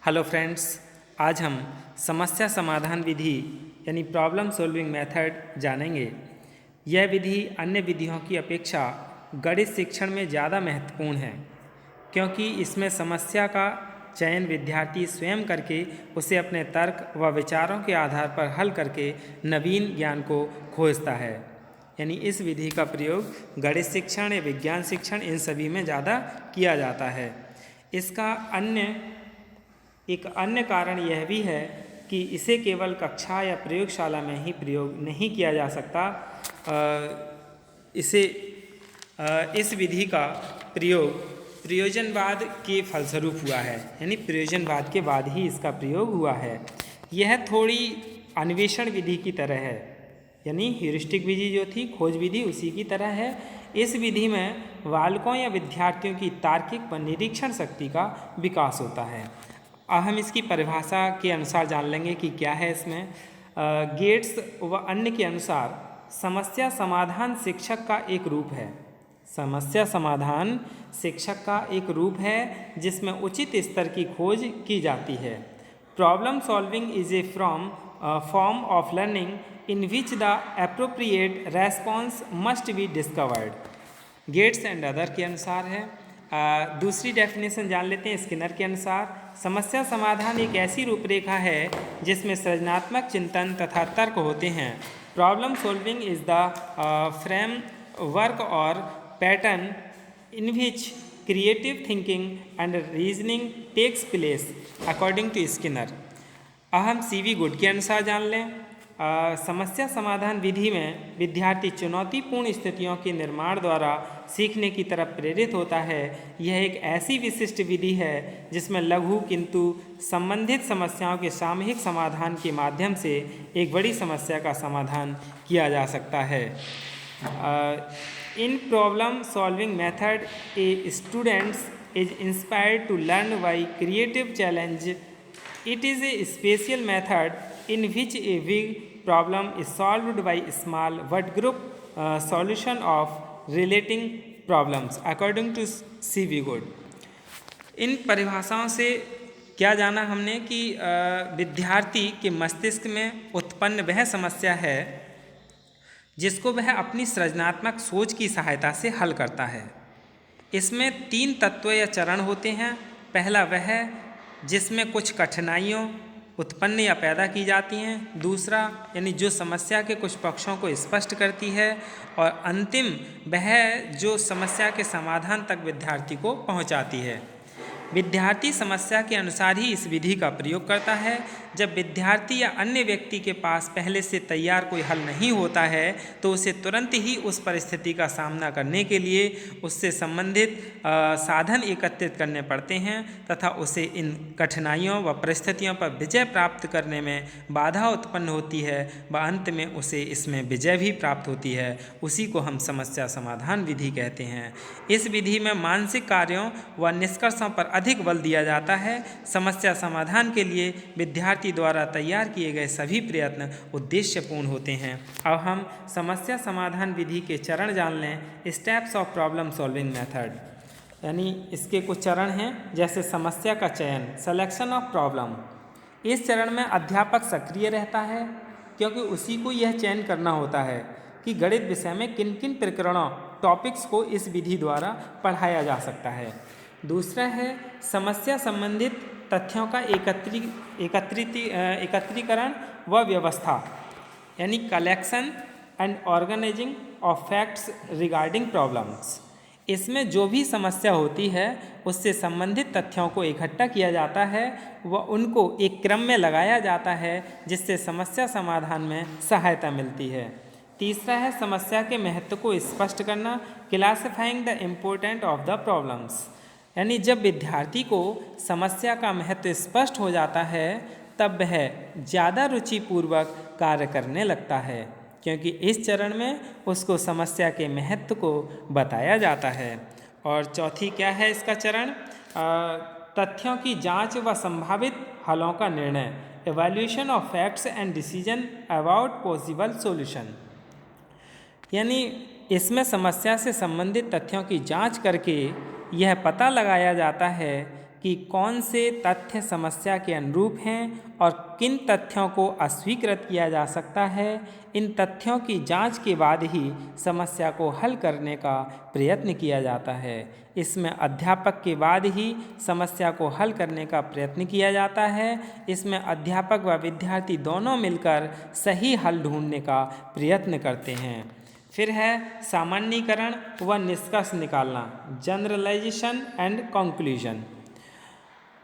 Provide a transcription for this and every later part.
Hello friends, आज हम समस्या समाधान विधि यानी प्रॉब्लम सॉल्विंग मेथड जानेंगे। यह विधि अन्य विधियों की अपेक्षा गणित शिक्षण में ज़्यादा महत्वपूर्ण है, क्योंकि इसमें समस्या का चयन विद्यार्थी स्वयं करके उसे अपने तर्क व विचारों के आधार पर हल करके नवीन ज्ञान को खोजता है। यानी इस विधि का प्रयोग गणित शिक्षण या विज्ञान शिक्षण इन सभी में ज़्यादा किया जाता है। इसका एक अन्य कारण यह भी है कि इसे केवल कक्षा या प्रयोगशाला में ही प्रयोग नहीं किया जा सकता। इस विधि का प्रयोग प्रयोजनवाद के फलस्वरूप हुआ है, यानी प्रयोजनवाद के बाद ही इसका प्रयोग हुआ है। यह थोड़ी अन्वेषण विधि की तरह है, यानी ह्यूरिस्टिक विधि जो थी खोज विधि उसी की तरह है। इस विधि में बालकों या विद्यार्थियों की तार्किक व निरीक्षण शक्ति का विकास होता है। अब हम इसकी परिभाषा के अनुसार जान लेंगे कि क्या है इसमें। गेट्स व अन्य के अनुसार समस्या समाधान शिक्षक का एक रूप है। समस्या समाधान शिक्षक का एक रूप है जिसमें उचित स्तर की खोज की जाती है। Problem solving is a form of learning in which the appropriate response must be discovered. Gates and other के अनुसार है। दूसरी डेफिनेशन जान लेते हैं स्किनर के अनुसार। समस्या समाधान एक ऐसी रूपरेखा है जिसमें सृजनात्मक चिंतन तथा तर्क होते हैं। Problem solving is the framework और pattern in which creative thinking and reasoning takes place according to Skinner. अब हम सीवी गुड के अनुसार जान लें। समस्या समाधान विधि में विद्यार्थी चुनौतीपूर्ण स्थितियों के निर्माण द्वारा सीखने की तरफ प्रेरित होता है। यह एक ऐसी विशिष्ट विधि है जिसमें लघु किंतु संबंधित समस्याओं के सामूहिक समाधान के माध्यम से एक बड़ी समस्या का समाधान किया जा सकता है। In problem solving method a students is inspired to learn by creative challenge. It is a special method in which a big problem is solved by small but group solution of relating problems according to C.V. Good। इन परिभाषाओं से क्या जाना हमने कि विद्यार्थी के मस्तिष्क में उत्पन्न वह समस्या है जिसको वह अपनी सृजनात्मक सोच की सहायता से हल करता है। इसमें 3 तत्व या चरण होते हैं। पहला वह जिसमें कुछ कठिनाइयों उत्पन्न या पैदा की जाती हैं। दूसरा यानी जो समस्या के कुछ पक्षों को स्पष्ट करती है। और अंतिम वह जो समस्या के समाधान तक विद्यार्थी को पहुंचाती है। विद्यार्थी समस्या के अनुसार ही इस विधि का प्रयोग करता है। जब विद्यार्थी या अन्य व्यक्ति के पास पहले से तैयार कोई हल नहीं होता है तो उसे तुरंत ही उस परिस्थिति का सामना करने के लिए उससे संबंधित साधन एकत्रित करने पड़ते हैं तथा उसे इन कठिनाइयों व परिस्थितियों पर विजय प्राप्त करने में बाधा उत्पन्न होती है व अंत में उसे इसमें विजय भी प्राप्त होती है। उसी को हम समस्या समाधान विधि कहते हैं। इस विधि में मानसिक कार्यों व निष्कर्षों पर अधिक बल दिया जाता है। समस्या समाधान के लिए विद्यार्थी द्वारा तैयार किए गए सभी प्रयत्न उद्देश्यपूर्ण होते हैं। अब हम समस्या समाधान विधि के चरण जान लें। Steps of problem solving method, यानी इसके कुछ चरण हैं। जैसे समस्या का चयन, सिलेक्शन ऑफ प्रॉब्लम। इस चरण में अध्यापक सक्रिय रहता है क्योंकि उसी को यह चयन करना होता है कि गणित विषय में किन किन प्रकरणों टॉपिक्स को इस विधि द्वारा पढ़ाया जा सकता है। दूसरा है समस्या संबंधित तथ्यों का एकत्रीकरण व व्यवस्था, यानी collection and organising of facts regarding problems. इसमें जो भी समस्या होती है उससे संबंधित तथ्यों को इकट्ठा किया जाता है व उनको एक क्रम में लगाया जाता है जिससे समस्या समाधान में सहायता मिलती है। तीसरा है समस्या के महत्व को स्पष्ट करना, classifying the important of the problems. यानी जब विद्यार्थी को समस्या का महत्व स्पष्ट हो जाता है तब वह ज़्यादा रुचिपूर्वक कार्य करने लगता है, क्योंकि इस चरण में उसको समस्या के महत्व को बताया जाता है। और चौथी क्या है इसका चरण, तथ्यों की जांच व संभावित हलों का निर्णय, evaluation of facts and decision about possible solution. यानी इसमें समस्या से संबंधित तथ्यों की जांच करके यह पता लगाया जाता है कि कौन से तथ्य समस्या के अनुरूप हैं और किन तथ्यों को अस्वीकृत किया जा सकता है। इन तथ्यों की जांच के बाद ही समस्या को हल करने का प्रयत्न किया जाता है। इसमें अध्यापक के बाद ही समस्या को हल करने का प्रयत्न किया जाता है। इसमें अध्यापक व विद्यार्थी दोनों मिलकर सही हल ढूंढने का प्रयत्न करते हैं। फिर है सामान्यीकरण व निष्कर्ष निकालना, जनरलाइजेशन एंड कंक्लूजन।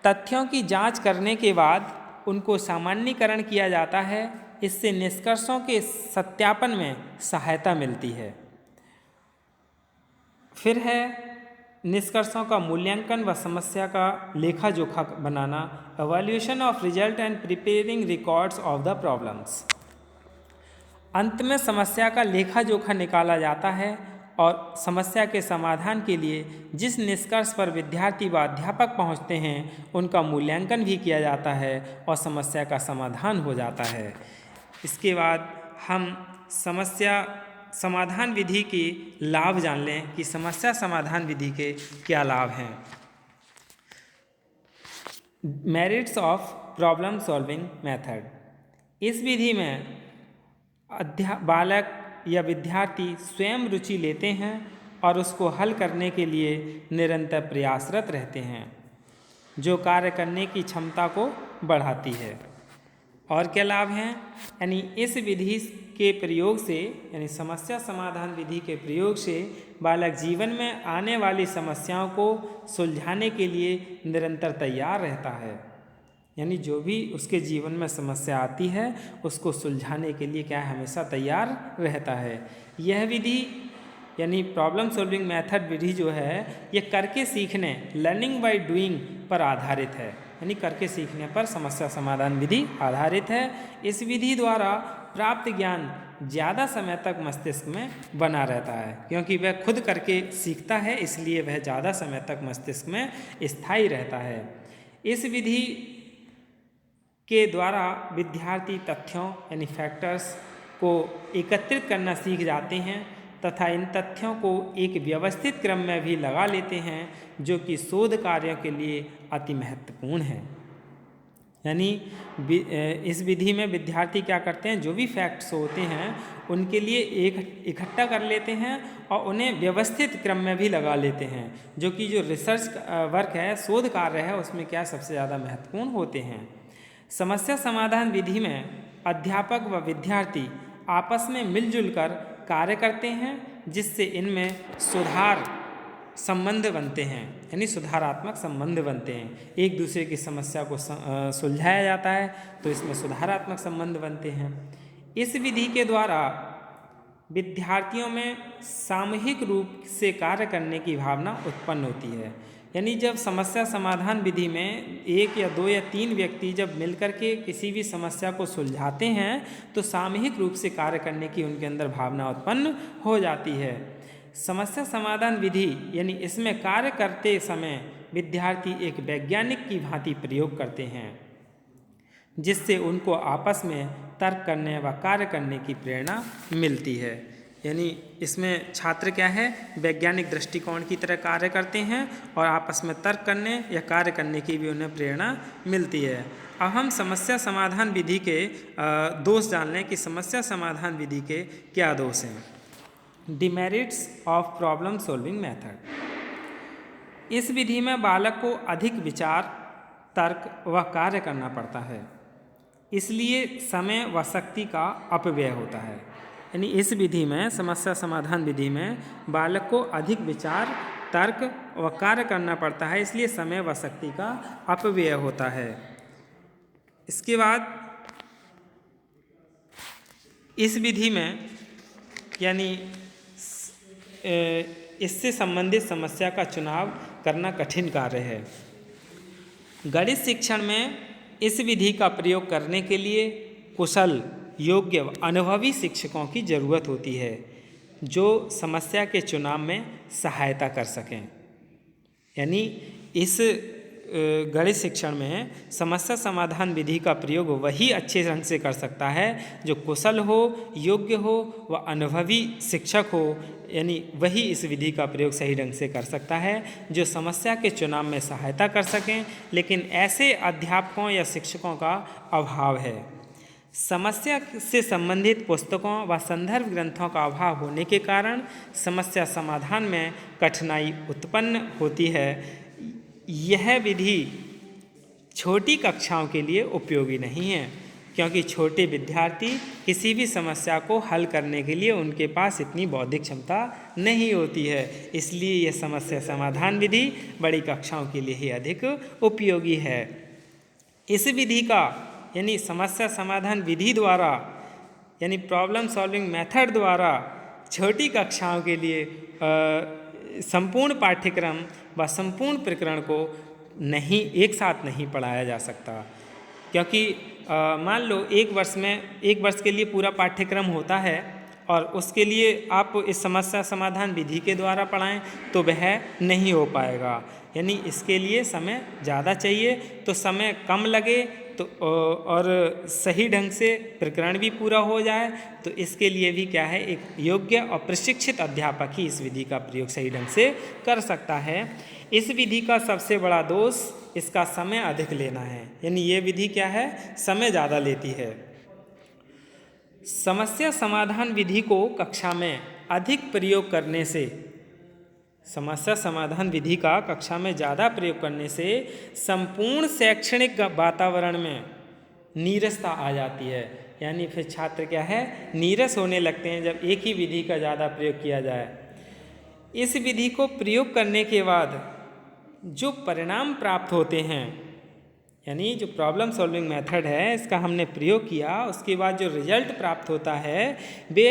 तथ्यों की जांच करने के बाद उनको सामान्यीकरण किया जाता है। इससे निष्कर्षों के सत्यापन में सहायता मिलती है। फिर है निष्कर्षों का मूल्यांकन व समस्या का लेखा जोखा बनाना, evaluation of result and preparing records of the problems. अंत में समस्या का लेखा जोखा निकाला जाता है और समस्या के समाधान के लिए जिस निष्कर्ष पर विद्यार्थी व अध्यापक पहुँचते हैं उनका मूल्यांकन भी किया जाता है और समस्या का समाधान हो जाता है। इसके बाद हम समस्या समाधान विधि के लाभ जान लें कि समस्या समाधान विधि के क्या लाभ हैं। Merits of problem solving method. इस विधि में बालक या विद्यार्थी स्वयं रुचि लेते हैं और उसको हल करने के लिए निरंतर प्रयासरत रहते हैं, जो कार्य करने की क्षमता को बढ़ाती है। और क्या लाभ हैं? यानी इस विधि के प्रयोग से, यानी समस्या समाधान विधि के प्रयोग से बालक जीवन में आने वाली समस्याओं को सुलझाने के लिए निरंतर तैयार रहता है। यानी जो भी उसके जीवन में समस्या आती है उसको सुलझाने के लिए क्या है, हमेशा तैयार रहता है। यह विधि यानी प्रॉब्लम सॉल्विंग मेथड विधि जो है ये करके सीखने, लर्निंग बाय डूइंग पर आधारित है। यानी करके सीखने पर समस्या समाधान विधि आधारित है। इस विधि द्वारा प्राप्त ज्ञान ज़्यादा समय तक मस्तिष्क में बना रहता है, क्योंकि वह खुद करके सीखता है, इसलिए वह ज़्यादा समय तक मस्तिष्क में स्थायी रहता है। इस विधि के द्वारा विद्यार्थी तथ्यों यानी फैक्टर्स को एकत्रित करना सीख जाते हैं तथा इन तथ्यों को एक व्यवस्थित क्रम में भी लगा लेते हैं, जो कि शोध कार्यों के लिए अति महत्वपूर्ण है। यानी इस विधि में विद्यार्थी क्या करते हैं, जो भी फैक्ट्स होते हैं उनके लिए एक इकट्ठा कर लेते हैं और उन्हें व्यवस्थित क्रम में भी लगा लेते हैं, जो कि जो रिसर्च वर्क है, शोध कार्य है, उसमें क्या सबसे ज़्यादा महत्वपूर्ण होते हैं। समस्या समाधान विधि में अध्यापक व विद्यार्थी आपस में मिलजुल कर कार्य करते हैं, जिससे इनमें सुधार संबंध बनते हैं, यानी सुधारात्मक संबंध बनते हैं। एक दूसरे की समस्या को सुलझाया जाता है तो इसमें सुधारात्मक संबंध बनते हैं। इस विधि के द्वारा विद्यार्थियों में सामूहिक रूप से कार्य करने की भावना उत्पन्न होती है। यानी जब समस्या समाधान विधि में एक या दो या तीन व्यक्ति जब मिलकर के किसी भी समस्या को सुलझाते हैं तो सामूहिक रूप से कार्य करने की उनके अंदर भावना उत्पन्न हो जाती है। समस्या समाधान विधि यानी इसमें कार्य करते समय विद्यार्थी एक वैज्ञानिक की भांति प्रयोग करते हैं, जिससे उनको आपस में तर्क करने व कार्य करने की प्रेरणा मिलती है। यानी इसमें छात्र क्या है, वैज्ञानिक दृष्टिकोण की तरह कार्य करते हैं और आपस में तर्क करने या कार्य करने की भी उन्हें प्रेरणा मिलती है। अब हम समस्या समाधान विधि के दोष जान लें कि समस्या समाधान विधि के क्या दोष हैं। Demerits of problem solving method. इस विधि में बालक को अधिक विचार, तर्क व कार्य करना पड़ता है, इसलिए समय व शक्ति का अपव्यय होता है। यानी इस विधि में, समस्या समाधान विधि में बालक को अधिक विचार, तर्क व कार्य करना पड़ता है, इसलिए समय व शक्ति का अपव्यय होता है। इसके बाद इस विधि में यानी इससे संबंधित समस्या का चुनाव करना कठिन कार्य है। गणित शिक्षण में इस विधि का प्रयोग करने के लिए कुशल, योग्य व अनुभवी शिक्षकों की ज़रूरत होती है, जो समस्या के चुनाव में सहायता कर सकें। यानी इस गणित शिक्षण में समस्या समाधान विधि का प्रयोग वही अच्छे ढंग से कर सकता है जो कुशल हो, योग्य हो व अनुभवी शिक्षक हो, यानी वही इस विधि का प्रयोग सही ढंग से कर सकता है, जो समस्या के चुनाव में सहायता कर सकें, लेकिन ऐसे अध्यापकों या शिक्षकों का अभाव है। समस्या से संबंधित पुस्तकों व संदर्भ ग्रंथों का अभाव होने के कारण समस्या समाधान में कठिनाई उत्पन्न होती है। यह विधि छोटी कक्षाओं के लिए उपयोगी नहीं है, क्योंकि छोटे विद्यार्थी किसी भी समस्या को हल करने के लिए उनके पास इतनी बौद्धिक क्षमता नहीं होती है। इसलिए यह समस्या समाधान विधि बड़ी कक्षाओं के लिए ही अधिक उपयोगी है। इस विधि का यानी समस्या समाधान विधि द्वारा यानी प्रॉब्लम सॉल्विंग मेथड द्वारा छोटी कक्षाओं के लिए संपूर्ण पाठ्यक्रम व संपूर्ण प्रकरण को एक साथ नहीं पढ़ाया जा सकता, क्योंकि मान लो एक वर्ष के लिए पूरा पाठ्यक्रम होता है और उसके लिए आप इस समस्या समाधान विधि के द्वारा पढ़ाएं तो वह नहीं हो पाएगा। यानी इसके लिए समय ज़्यादा चाहिए, तो समय कम लगे तो और सही ढंग से प्रकरण भी पूरा हो जाए, तो इसके लिए भी क्या है, एक योग्य और प्रशिक्षित अध्यापक ही इस विधि का प्रयोग सही ढंग से कर सकता है। इस विधि का सबसे बड़ा दोष इसका समय अधिक लेना है, यानी ये विधि क्या है, समय ज़्यादा लेती है। समस्या समाधान विधि को कक्षा में अधिक प्रयोग करने से, समस्या समाधान विधि का कक्षा में ज़्यादा प्रयोग करने से संपूर्ण शैक्षणिक वातावरण में नीरसता आ जाती है। यानी फिर छात्र क्या है, नीरस होने लगते हैं जब एक ही विधि का ज़्यादा प्रयोग किया जाए। इस विधि को प्रयोग करने के बाद जो परिणाम प्राप्त होते हैं, यानी जो प्रॉब्लम सॉल्विंग मेथड है इसका हमने प्रयोग किया, उसके बाद जो रिजल्ट प्राप्त होता है वे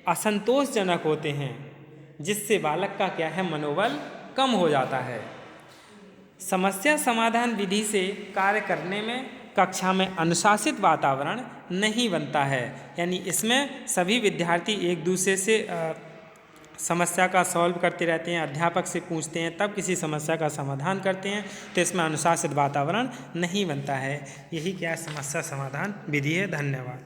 असंतोषजनक होते हैं, जिससे बालक का क्या है, मनोबल कम हो जाता है। समस्या समाधान विधि से कार्य करने में कक्षा में अनुशासित वातावरण नहीं बनता है, यानी इसमें सभी विद्यार्थी एक दूसरे से समस्या का सॉल्व करते रहते हैं, अध्यापक से पूछते हैं, तब किसी समस्या का समाधान करते हैं, तो इसमें अनुशासित वातावरण नहीं बनता है। यही क्या समस्या समाधान विधि है। धन्यवाद।